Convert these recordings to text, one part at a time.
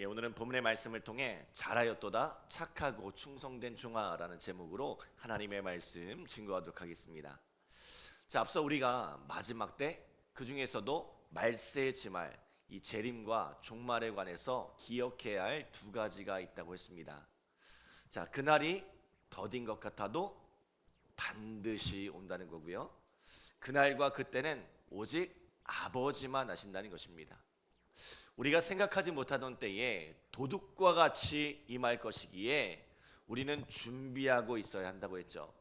오늘은 본문의 말씀을 통해 잘하였도다 착하고 충성된 종아라는 제목으로 하나님의 말씀 증거하도록 하겠습니다. 자, 앞서 우리가 마지막 때 그 중에서도 말세의 지말, 이 재림과 종말에 관해서 기억해야 할 두 가지가 있다고 했습니다. 자, 그날이 더딘 것 같아도 반드시 온다는 거고요. 그날과 그때는 오직 아버지만 아신다는 것입니다. 우리가 생각하지 못하던 때에 도둑과 같이 임할 것이기에 우리는 준비하고 있어야 한다고 했죠.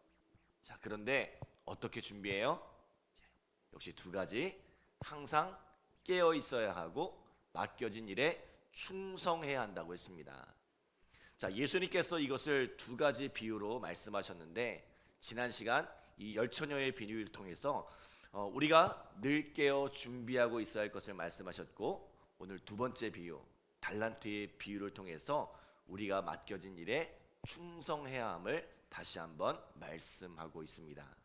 자, 그런데 어떻게 준비해요? 역시 두 가지. 항상 깨어 있어야 하고 맡겨진 일에 충성해야 한다고 했습니다. 자, 예수님께서 이것을 두 가지 비유로 말씀하셨는데, 지난 시간 이 열처녀의 비유를 통해서 우리가 늘 깨어 준비하고 있어야 할 것을 말씀하셨고, 오늘 두 번째 비유, 달란트의 비유를 통해서 우리가 맡겨진 일에 충성해야 함을 다시 한번 말씀하고 있습니다.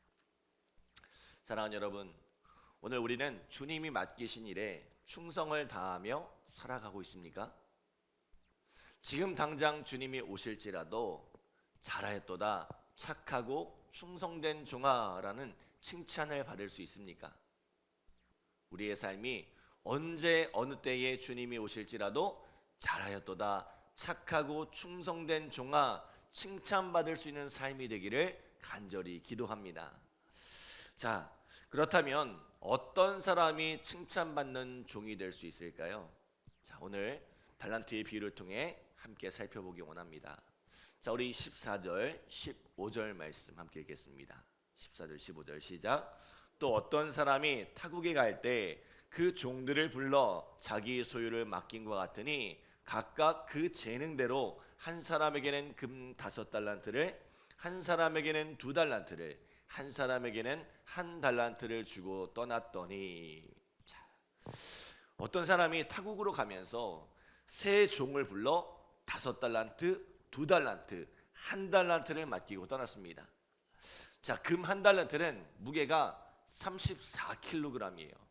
사랑하는 여러분, 오늘 우리는 주님이 맡기신 일에 충성을 다하며 살아가고 있습니까? 지금 당장 주님이 오실지라도 잘하였도다 착하고 충성된 종아라는 칭찬을 받을 수 있습니까? 우리의 삶이 언제 어느 때에 주님이 오실지라도 잘하였도다 착하고 충성된 종아 칭찬받을 수 있는 삶이 되기를 간절히 기도합니다. 자, 그렇다면 어떤 사람이 칭찬받는 종이 될 수 있을까요? 자, 오늘 달란트의 비유를 통해 함께 살펴보기 원합니다. 자, 우리 14절 15절 말씀 함께 읽겠습니다. 14절 15절 시작. 또 어떤 사람이 타국에 갈 때 그 종들을 불러 자기 소유를 맡긴 것 같으니 각각 그 재능대로 한 사람에게는 금 5달란트를, 한 사람에게는 2달란트를, 한 사람에게는 1달란트를 주고 떠났더니, 자, 어떤 사람이 타국으로 가면서 세 종을 불러 5달란트, 2달란트, 1달란트를 맡기고 떠났습니다. 자, 금 1달란트는 무게가 34kg이에요.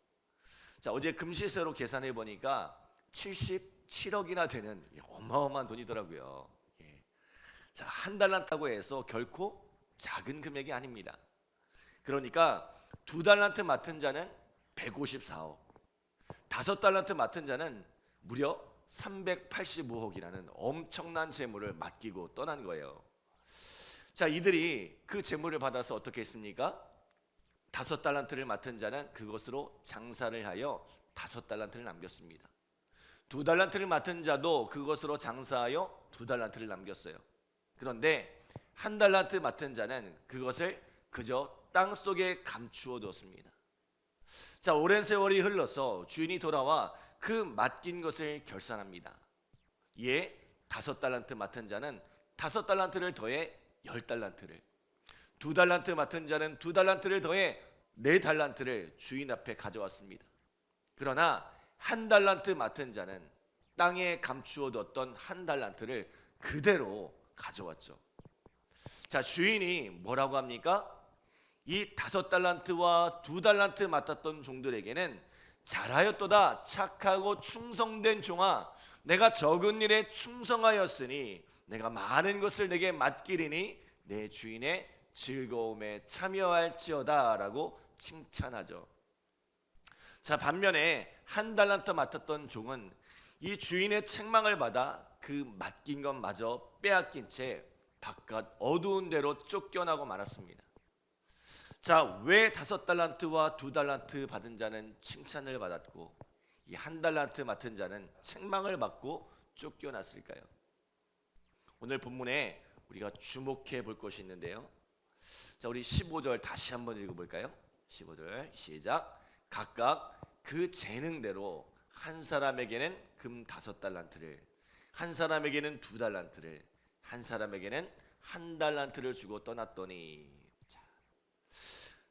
자, 어제 금시세로 계산해 보니까 77억이나 되는 어마어마한 돈이더라고요. 예. 자, 1달란트라고 해서 결코 작은 금액이 아닙니다. 그러니까 2달란트 맡은 자는 154억, 5달란트 맡은 자는 무려 385억이라는 엄청난 재물을 맡기고 떠난 거예요. 자, 이들이 그 재물을 받아서 어떻게 했습니까? 5달란트를 맡은 자는 그것으로 장사를 하여 5달란트를 남겼습니다. 2달란트를 맡은 자도 그것으로 장사하여 2달란트를 남겼어요. 그런데 1달란트 맡은 자는 그것을 그저 땅속에 감추어 두었습니다. 자, 오랜 세월이 흘러서 주인이 돌아와 그 맡긴 것을 결산합니다. 이에 5달란트 맡은 자는 5달란트를 더해 10달란트를, 2달란트 맡은 자는 2달란트를 더해 4달란트를 주인 앞에 가져왔습니다. 그러나 1달란트 맡은 자는 땅에 감추어 뒀던 1달란트를 그대로 가져왔죠. 자, 주인이 뭐라고 합니까? 이 5달란트와 2달란트 맡았던 종들에게는 잘하였도다 착하고 충성된 종아, 내가 적은 일에 충성하였으니 내가 많은 것을 내게 맡기리니 내 주인의 즐거움에 참여할지어다 라고 칭찬하죠. 자, 반면에 1달란트 맡았던 종은 이 주인의 책망을 받아 그 맡긴 것마저 빼앗긴 채 바깥 어두운 데로 쫓겨나고 말았습니다. 자, 왜 5달란트와 2달란트 받은 자는 칭찬을 받았고 이 1달란트 맡은 자는 책망을 받고 쫓겨났을까요? 오늘 본문에 우리가 주목해 볼 것이 있는데요. 자, 우리 15절 다시 한번 읽어볼까요? 15절 시작. 각각 그 재능대로 한 사람에게는 금 5달란트를, 한 사람에게는 2달란트를, 한 사람에게는 1달란트를 주고 떠났더니, 자,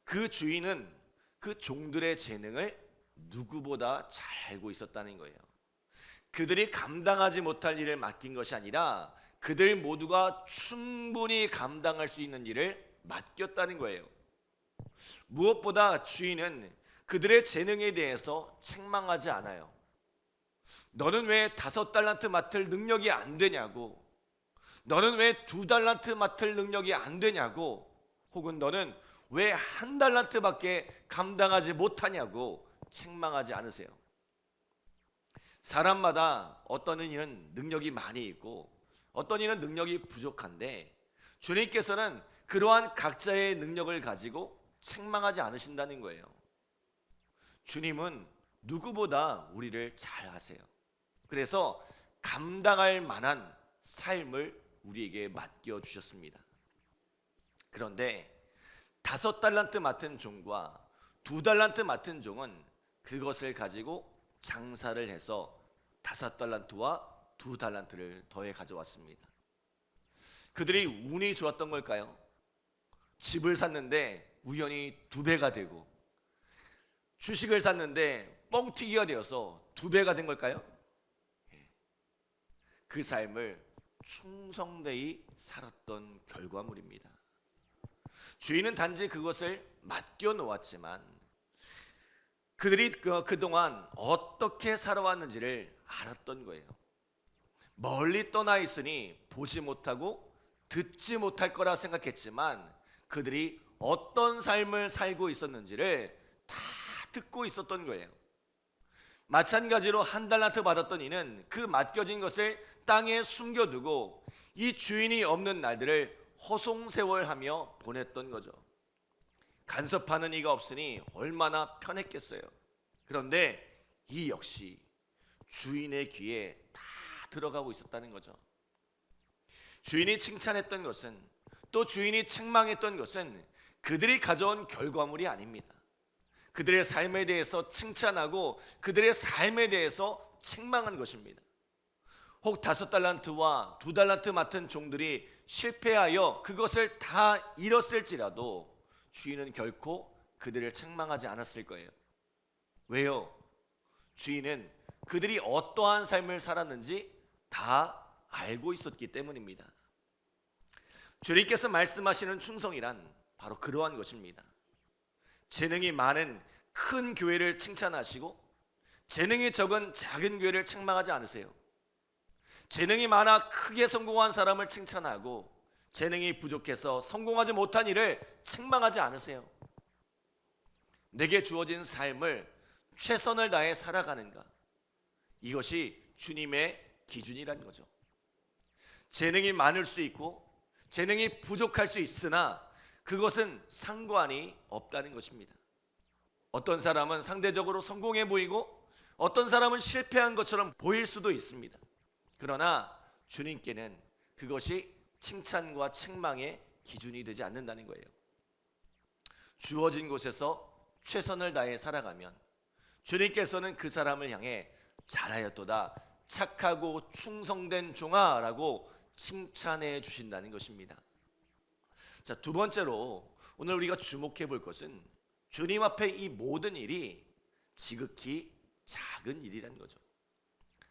그 주인은 그 종들의 재능을 누구보다 잘 알고 있었다는 거예요. 그들이 감당하지 못할 일을 맡긴 것이 아니라 그들 모두가 충분히 감당할 수 있는 일을 맡겼다는 거예요. 무엇보다 주인은 그들의 재능에 대해서 책망하지 않아요. 너는 왜 5달란트 맡을 능력이 안 되냐고, 너는 왜 2달란트 맡을 능력이 안 되냐고, 혹은 너는 왜 1달란트밖에 감당하지 못하냐고 책망하지 않으세요. 사람마다 어떤 이는 능력이 많이 있고 어떤 이는 능력이 부족한데, 주님께서는 그러한 각자의 능력을 가지고 책망하지 않으신다는 거예요. 주님은 누구보다 우리를 잘 아세요. 그래서 감당할 만한 삶을 우리에게 맡겨 주셨습니다. 그런데 5달란트 맡은 종과 2달란트 맡은 종은 그것을 가지고 장사를 해서 5달란트와 2달란트를 더해 가져왔습니다. 그들이 운이 좋았던 걸까요? 집을 샀는데 우연히 2배가 되고, 주식을 샀는데 뻥튀기가 되어서 2배가 된 걸까요? 그 삶을 충성되이 살았던 결과물입니다. 주인은 단지 그것을 맡겨 놓았지만 그들이 그동안 어떻게 살아왔는지를 알았던 거예요. 멀리 떠나 있으니 보지 못하고 듣지 못할 거라 생각했지만 그들이 어떤 삶을 살고 있었는지를 다 듣고 있었던 거예요. 마찬가지로 1달란트 받았던 이는 그 맡겨진 것을 땅에 숨겨두고 이 주인이 없는 날들을 허송세월하며 보냈던 거죠. 간섭하는 이가 없으니 얼마나 편했겠어요. 그런데 이 역시 주인의 귀에 다 들어가고 있었다는 거죠. 주인이 칭찬했던 것은, 또 주인이 책망했던 것은 그들이 가져온 결과물이 아닙니다. 그들의 삶에 대해서 칭찬하고 그들의 삶에 대해서 책망한 것입니다. 혹 5달란트와 2달란트 맡은 종들이 실패하여 그것을 다 잃었을지라도 주인은 결코 그들을 책망하지 않았을 거예요. 왜요? 주인은 그들이 어떠한 삶을 살았는지 다 알고 있었기 때문입니다. 주님께서 말씀하시는 충성이란 바로 그러한 것입니다. 재능이 많은 큰 교회를 칭찬하시고 재능이 적은 작은 교회를 책망하지 않으세요. 재능이 많아 크게 성공한 사람을 칭찬하고 재능이 부족해서 성공하지 못한 일을 책망하지 않으세요. 내게 주어진 삶을 최선을 다해 살아가는가, 이것이 주님의 기준이라는 거죠. 재능이 많을 수 있고 재능이 부족할 수 있으나 그것은 상관이 없다는 것입니다. 어떤 사람은 상대적으로 성공해 보이고 어떤 사람은 실패한 것처럼 보일 수도 있습니다. 그러나 주님께는 그것이 칭찬과 책망의 기준이 되지 않는다는 거예요. 주어진 곳에서 최선을 다해 살아가면 주님께서는 그 사람을 향해 잘하였도다, 착하고 충성된 종아라고 칭찬해 주신다는 것입니다. 자, 두 번째로 오늘 우리가 주목해 볼 것은 주님 앞에 이 모든 일이 지극히 작은 일이라는 거죠.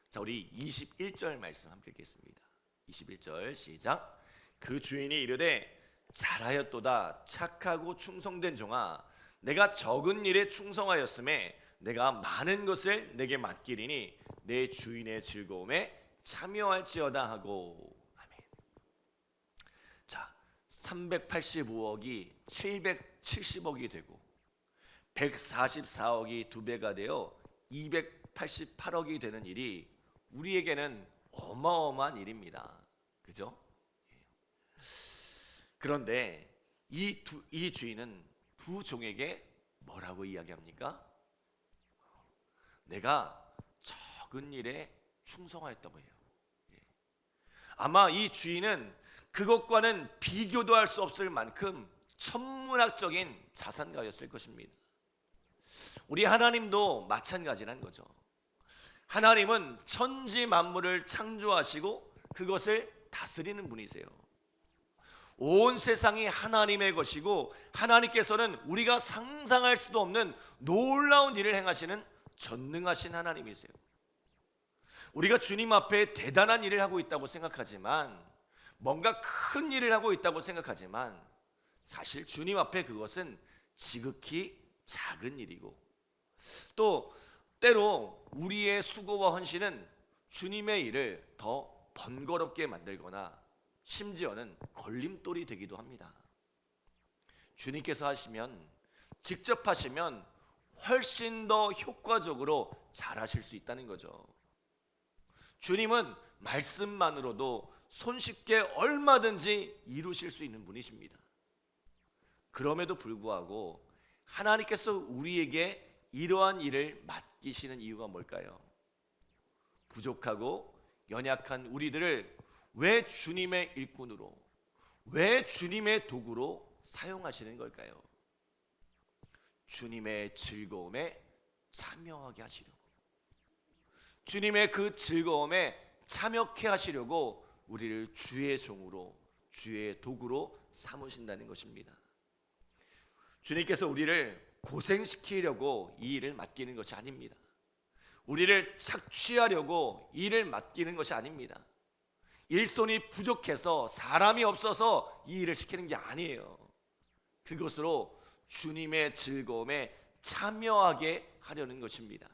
자, 우리 21절 말씀 함께 읽겠습니다. 21절 시작. 그 주인이 이르되 잘하였도다, 착하고 충성된 종아, 내가 적은 일에 충성하였음에 내가 많은 것을 내게 맡기리니 내 주인의 즐거움에 참여할지어다 하고. 아멘. 자, 385억이 770억이 되고 144억이 2배가 되어 288억이 되는 일이 우리에게는 어마어마한 일입니다. 그죠? 그런데 이 주인은 두 종에게 뭐라고 이야기합니까? 내가 적은 일에 충성하였다고 해요. 아마 이 주인은 그것과는 비교도 할 수 없을 만큼 천문학적인 자산가였을 것입니다. 우리 하나님도 마찬가지란 거죠. 하나님은 천지 만물을 창조하시고 그것을 다스리는 분이세요. 온 세상이 하나님의 것이고 하나님께서는 우리가 상상할 수도 없는 놀라운 일을 행하시는 전능하신 하나님이세요. 우리가 주님 앞에 대단한 일을 하고 있다고 생각하지만, 뭔가 큰 일을 하고 있다고 생각하지만 사실 주님 앞에 그것은 지극히 작은 일이고, 또 때로 우리의 수고와 헌신은 주님의 일을 더 번거롭게 만들거나 심지어는 걸림돌이 되기도 합니다. 주님께서 하시면, 직접 하시면 훨씬 더 효과적으로 잘하실 수 있다는 거죠. 주님은 말씀만으로도 손쉽게 얼마든지 이루실 수 있는 분이십니다. 그럼에도 불구하고 하나님께서 우리에게 이러한 일을 맡기시는 이유가 뭘까요? 부족하고 연약한 우리들을 왜 주님의 일꾼으로, 왜 주님의 도구로 사용하시는 걸까요? 주님의 즐거움에 참여하게 하시려고, 주님의 그 즐거움에 참여케 하시려고 우리를 주의 종으로, 주의 도구로 삼으신다는 것입니다. 주님께서 우리를 고생시키려고 이 일을 맡기는 것이 아닙니다. 우리를 착취하려고 일을 맡기는 것이 아닙니다. 일손이 부족해서, 사람이 없어서 이 일을 시키는 게 아니에요. 그것으로 주님의 즐거움에 참여하게 하려는 것입니다.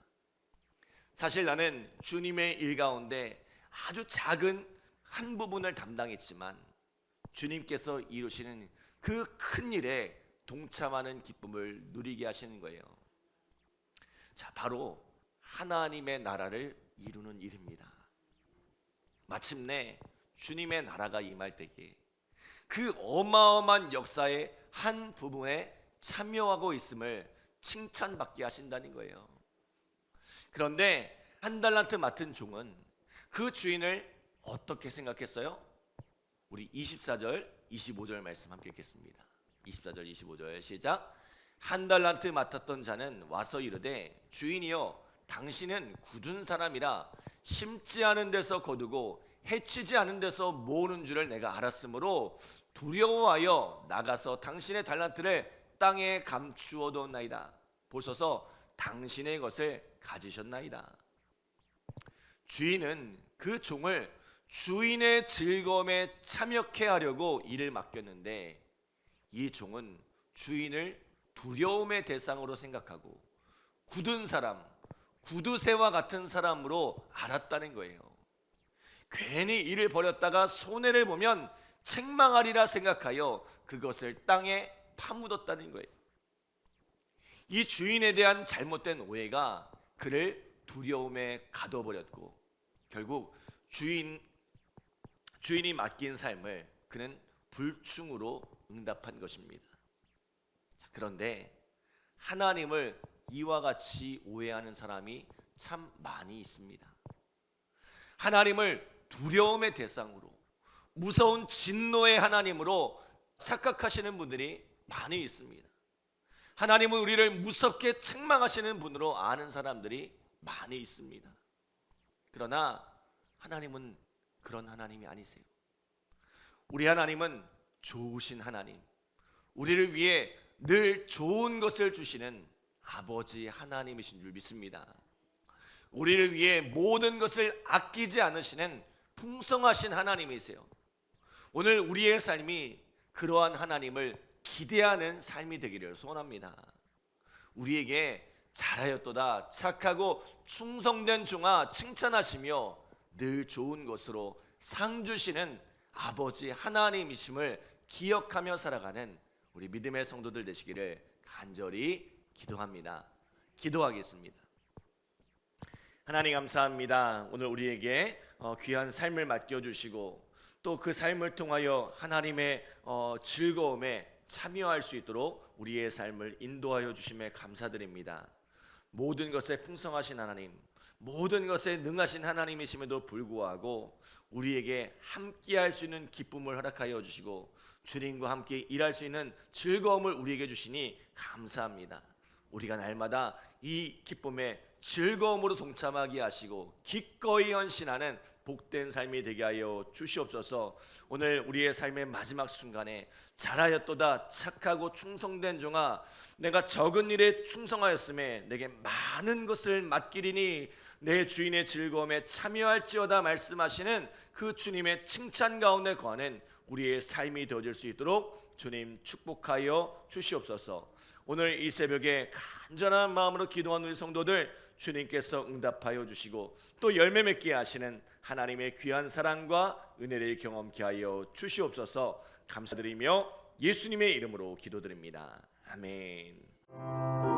사실 나는 주님의 일 가운데 아주 작은 한 부분을 담당했지만 주님께서 이루시는 그 큰 일에 동참하는 기쁨을 누리게 하시는 거예요. 자, 바로 하나님의 나라를 이루는 일입니다. 마침내 주님의 나라가 임할 때에 그 어마어마한 역사의 한 부분에 참여하고 있음을 칭찬받게 하신다는 거예요. 그런데 한 달란트 맡은 종은 그 주인을 어떻게 생각했어요? 우리 24절, 25절 말씀 함께 읽겠습니다. 24절, 25절 시작. 한 달란트 맡았던 자는 와서 이르되, 주인이여, 당신은 굳은 사람이라 심지 않은 데서 거두고 해치지 않은 데서 모으는 줄을 내가 알았으므로 두려워하여 나가서 당신의 달란트를 땅에 감추어뒀나이다. 보소서, 당신의 것을 가지셨나이다. 주인은 그 종을 주인의 즐거움에 참여케 하려고 일을 맡겼는데, 이 종은 주인을 두려움의 대상으로 생각하고 굳은 사람, 구두쇠와 같은 사람으로 알았다는 거예요. 괜히 일을 벌였다가 손해를 보면 책망하리라 생각하여 그것을 땅에 파묻었다는 거예요. 이 주인에 대한 잘못된 오해가 그를 두려움에 가둬버렸고, 결국 주인이 맡긴 삶을 그는 불충으로 응답한 것입니다. 자, 그런데 하나님을 이와 같이 오해하는 사람이 참 많이 있습니다. 하나님을 두려움의 대상으로, 무서운 진노의 하나님으로 착각하시는 분들이 많이 있습니다. 하나님은 우리를 무섭게 책망하시는 분으로 아는 사람들이 많이 있습니다. 그러나 하나님은 그런 하나님이 아니세요. 우리 하나님은 좋으신 하나님, 우리를 위해 늘 좋은 것을 주시는 아버지 하나님이신 줄 믿습니다. 우리를 위해 모든 것을 아끼지 않으시는 풍성하신 하나님이세요. 오늘 우리의 삶이 그러한 하나님을 기대하는 삶이 되기를 소원합니다. 우리에게 잘하였도다, 착하고 충성된 종아 칭찬하시며 늘 좋은 것으로 상 주시는 아버지 하나님이심을 기억하며 살아가는 우리 믿음의 성도들 되시기를 간절히 기도합니다. 기도하겠습니다. 하나님 감사합니다. 오늘 우리에게 귀한 삶을 맡겨주시고 또 그 삶을 통하여 하나님의 즐거움에 참여할 수 있도록 우리의 삶을 인도하여 주심에 감사드립니다. 모든 것에 풍성하신 하나님, 모든 것에 능하신 하나님이심에도 불구하고 우리에게 함께할 수 있는 기쁨을 허락하여 주시고 주님과 함께 일할 수 있는 즐거움을 우리에게 주시니 감사합니다. 우리가 날마다 이 기쁨에 즐거움으로 동참하게 하시고 기꺼이 헌신하는 복된 삶이 되게 하여 주시옵소서. 오늘 우리의 삶의 마지막 순간에 잘하였도다, 착하고 충성된 종아, 내가 적은 일에 충성하였음에 내게 많은 것을 맡기리니 내 주인의 즐거움에 참여할지어다 말씀하시는 그 주님의 칭찬 가운데 거하는 우리의 삶이 되어질 수 있도록 주님 축복하여 주시옵소서. 오늘 이 새벽에 간절한 마음으로 기도하는 우리 성도들 주님께서 응답하여 주시고 또 열매 맺게 하시는 하나님의 귀한 사랑과 은혜를 경험케 하여 주시옵소서. 감사드리며 예수님의 이름으로 기도드립니다. 아멘.